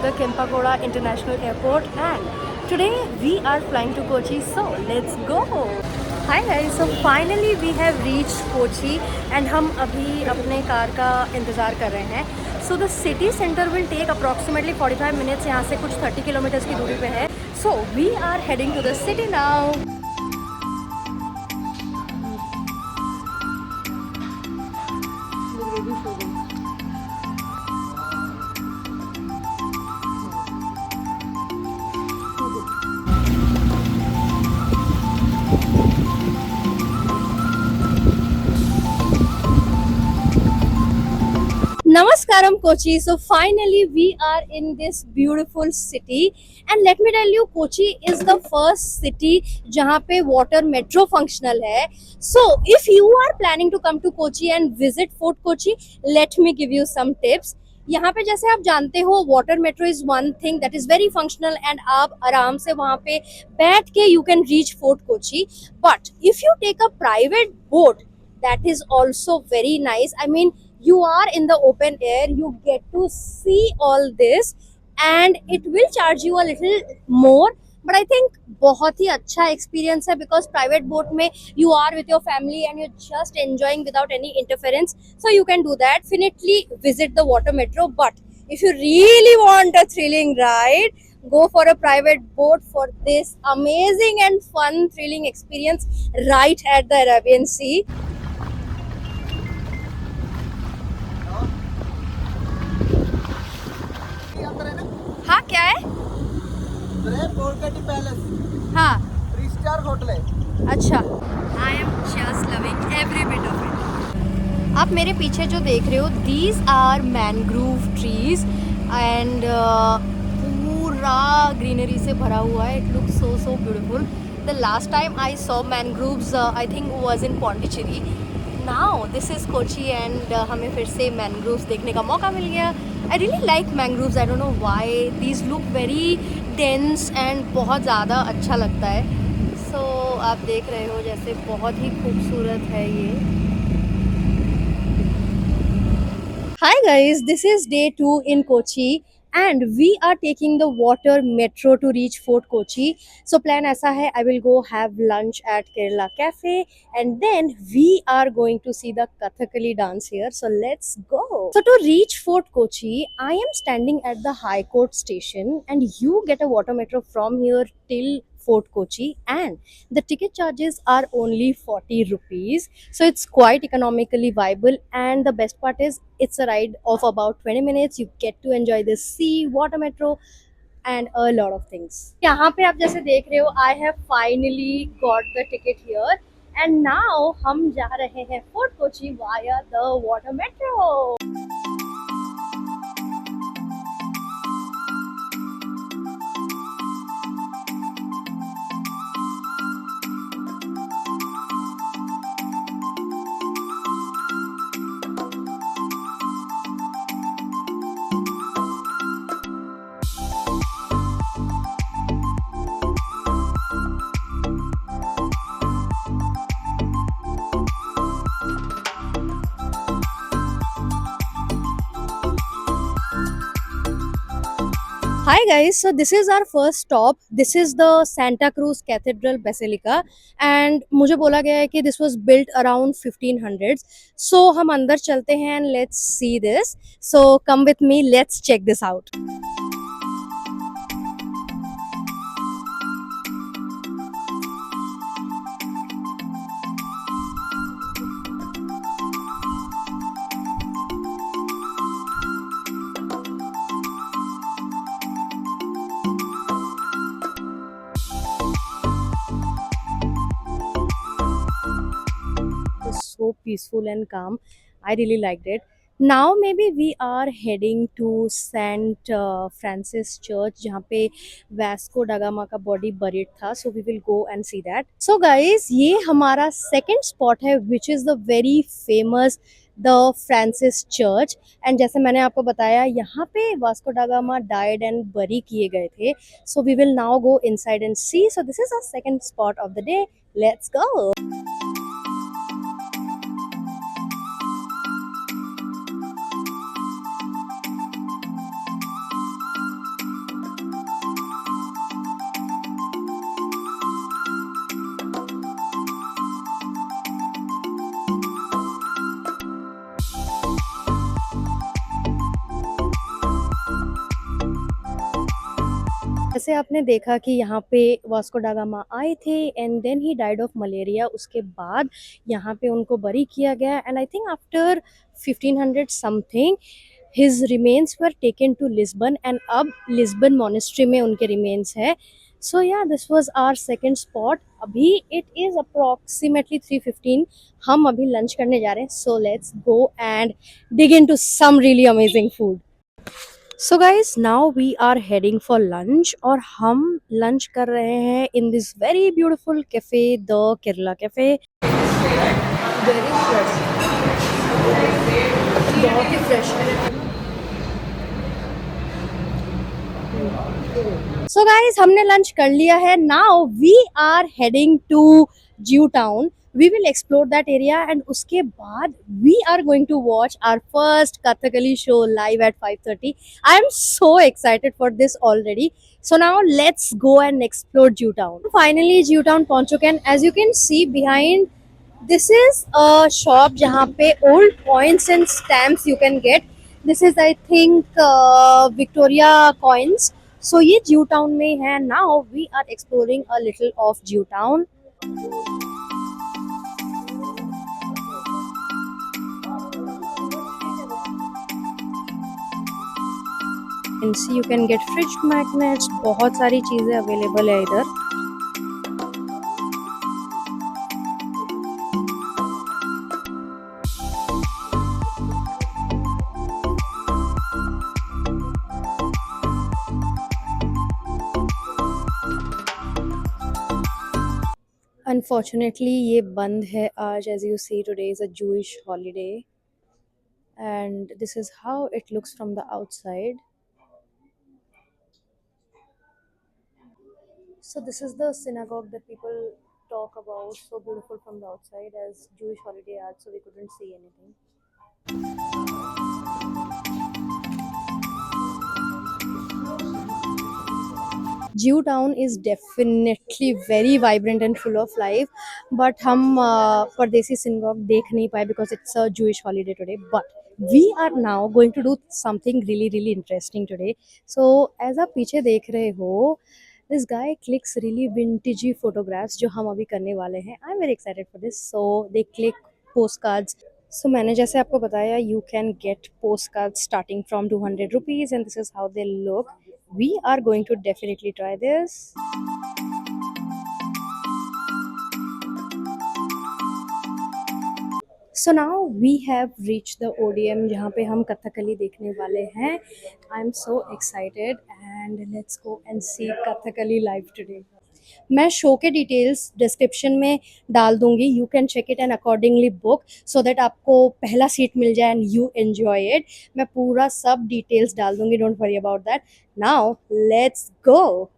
the Kempagoda International Airport, and today we are flying to Kochi, so let's go. Hi guys, so finally we have reached Kochi and हम अभी अपने car का इंतज़ार कर रहे हैं. So the city center will take approximately 45 minutes. यहाँ से कुछ 30 किलोमीटर्स की दूरी पे है. So we are heading to the city now. Namaskaram Kochi. So finally we are in this beautiful city, and let me tell you, Kochi is the first city जहाँ पे water metro functional है. So if you are planning to come to Kochi and visit Fort Kochi, let me give you some tips. यहाँ पे जैसे आप जानते हो water metro is one thing that is very functional and आप आराम से वहाँ पे बैठ के you can reach Fort Kochi. But if you take a private boat that is also very nice. I mean, you are in the open air, you get to see all this, and it will charge you a little more, but I think बहुत ही अच्छा experience है because private boat में you are with your family and you're just enjoying without any interference, so you can do that. Definitely visit the water metro, but if you really want a thrilling ride, go for a private boat for this amazing and fun thrilling experience right at the Arabian Sea. हाँ क्या है? Palace हाँ 3 star hotel है. अच्छा. I am just loving every bit of it. आप मेरे पीछे जो देख रहे हो, these are mangrove trees and पूरा ग्रीनरी से भरा हुआ है. It looks so so beautiful. The last time I saw mangroves I think was in Pondicherry. Now this is Kochi and हमें फिर से मैनग्रोव्स देखने का मौका मिल गया. I really like mangroves. I don't know why these look very dense and बहुत ज़्यादा अच्छा लगता है. सो आप देख रहे हो जैसे बहुत ही खूबसूरत है ये. Hi guys, this is day 2 in Kochi and we are taking the water metro to reach Fort Kochi. So plan aisa hai, I will go have lunch at Kerala Cafe and then we are going to see the Kathakali dance here. So let's go. So to reach Fort Kochi, I am standing at the High Court station and you get a water metro from here till Fort Kochi and the ticket charges are only 40 rupees, so it's quite economically viable. And the best part is it's a ride of about 20 minutes. You get to enjoy the sea, water metro and a lot of things. यहाँ पे आप जैसे देख रहे हो, I have finally got the ticket here and now हम जा रहे हैं Fort Kochi via the water metro. Hi guys, so this is our first stop. This is the Santa Cruz Cathedral Basilica and मुझे बोला गया है कि this was built around 1500s. So हम अंदर चलते हैं and let's see this. So come with me, let's check this out. So peaceful and calm. I really liked it. Now maybe we are heading to Saint Francis Church जहाँ पे Vasco da Gama का body buried था. So we will go and see that. So guys, ये हमारा second spot है which is the very famous the Francis Church. And जैसे मैंने आपको बताया, यहाँ पे Vasco da Gama died and bury किए गए थे. So we will now go inside and see. So this is our second spot of the day. Let's go. जैसे आपने देखा कि यहाँ पे वास्को डा गामा आए थे and then he died of malaria, उसके बाद यहाँ पे उनको बरी किया गया and I think after 1500 something his remains were taken to Lisbon and अब लिस्बन मोनेस्ट्री में उनके रिमेन्स है. So yeah this was our second spot. अभी इट इज़ अप्रॉक्सीमेटली 3:15. हम अभी लंच करने जा रहे हैं. So let's go and dig into some really amazing food. So guys, now we are heading for lunch और हम लंच कर रहे हैं in this very beautiful cafe, the Kerala Cafe. Very fresh. बहुत ही fresh है. So guys, हमने lunch कर लिया है. Now we are heading to Jew Town. We will explore that area and उसके बाद we are going to watch our first Kathakali show live at 5:30. I am so excited for this already. So now let's go and explore Jew Town. Finally Jew Town पहुंच चुके हैं. As you can see behind, this is a shop जहाँ पे old coins and stamps you can get. This is I think Victoria coins. So ये Jew Town में है. Now we are exploring a little of Jew Town. And see you can get fridge magnets. बहुत सारी चीजें available है इधर. Unfortunately ये बंद है आज. As you see, today is a Jewish holiday and this is how it looks from the outside. So this is the synagogue that people talk about, so beautiful from the outside. As Jewish holiday art, so we couldn't see anything. Jew Town is definitely very vibrant and full of life, but हम परदेसी synagogue देख नहीं पाए because it's a Jewish holiday today. But we are now going to do something really interesting today. So as आप पीछे देख रहे हो, this guy clicks really vintagey photographs जो हम अभी करने वाले हैं. I'm very excited for this. So they click postcards. So मैंने जैसे आपको बताया, you can get postcards starting from 200 rupees and this is how they look. We are going to definitely try this. So now we have reached the ODM जहाँ पे हम कथकली देखने वाले हैं. I'm so excited and let's go and see Kathakali live today. मैं show के details description में डाल दूंगी. You can check it and accordingly book so that आपको पहला सीट मिल जाए एंड यू एंजॉय इट. मैं पूरा सब डिटेल्स डाल दूंगी. Don't worry about that. Now let's go.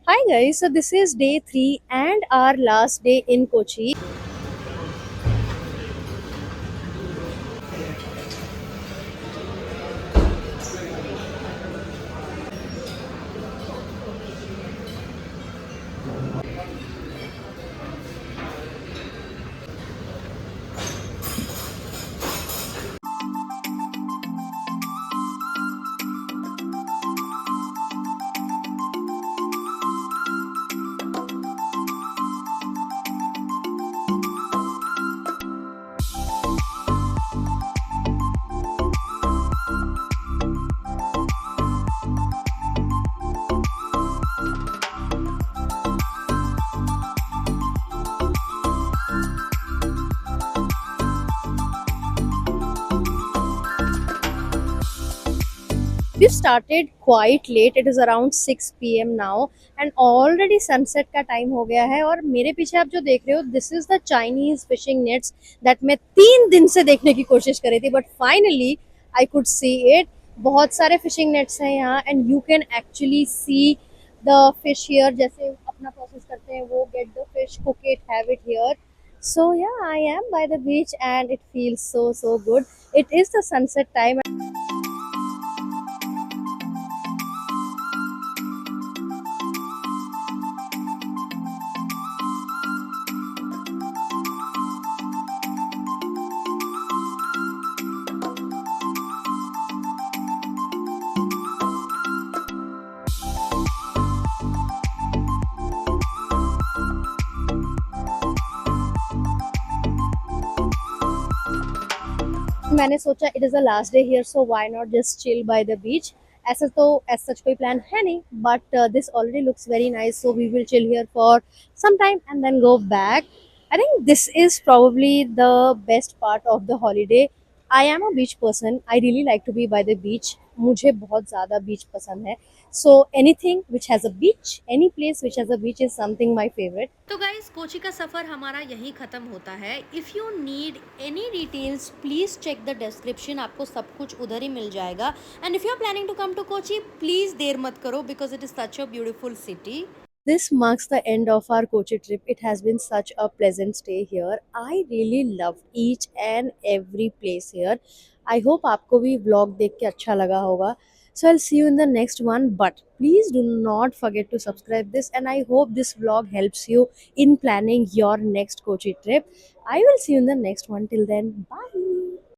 Hi guys, so this is day 3 and our last day in Kochi. We've started quite late. It is around 6 p.m. now and already sunset का time हो गया है. और मेरे पीछे आप जो देख रहे हो, this is the Chinese fishing nets that मैं 3 दिन से देखने की कोशिश कर रही थी, but finally I could see it. बहुत सारे fishing nets हैं यहाँ and you can actually see the fish here. जैसे अपना अपना प्रोसेस करते हैं वो get the fish, cook it, have it here. So yeah, I am by the beach and it feels so good. It is the sunset time. मैंने सोचा it is the last day here so why not just chill by the beach. ऐसा तो as such कोई plan है नहीं, but this already looks very nice, so we will chill here for some time and then go back. I think this is probably the best part of the holiday. I am a beach person. I really like to be by the beach. मुझे बहुत ज़्यादा बीच पसंद है. So anything which has a beach, any place which has a beach is something my favorite. तो guys Kochi का सफ़र हमारा यहीं ख़त्म होता है. If you need any details please check the description, आपको सब कुछ उधर ही मिल जाएगा. And if you are planning to come to Kochi please देर मत करो because it is such a beautiful city. This marks the end of our Kochi trip. It has been such a pleasant stay here. I really loved each and every place here. I hope आपको भी vlog देख के अच्छा लगा होगा. So I'll see you in the next one. But please do not forget to subscribe this. And I hope this vlog helps you in planning your next Kochi trip. I will see you in the next one. Till then, bye.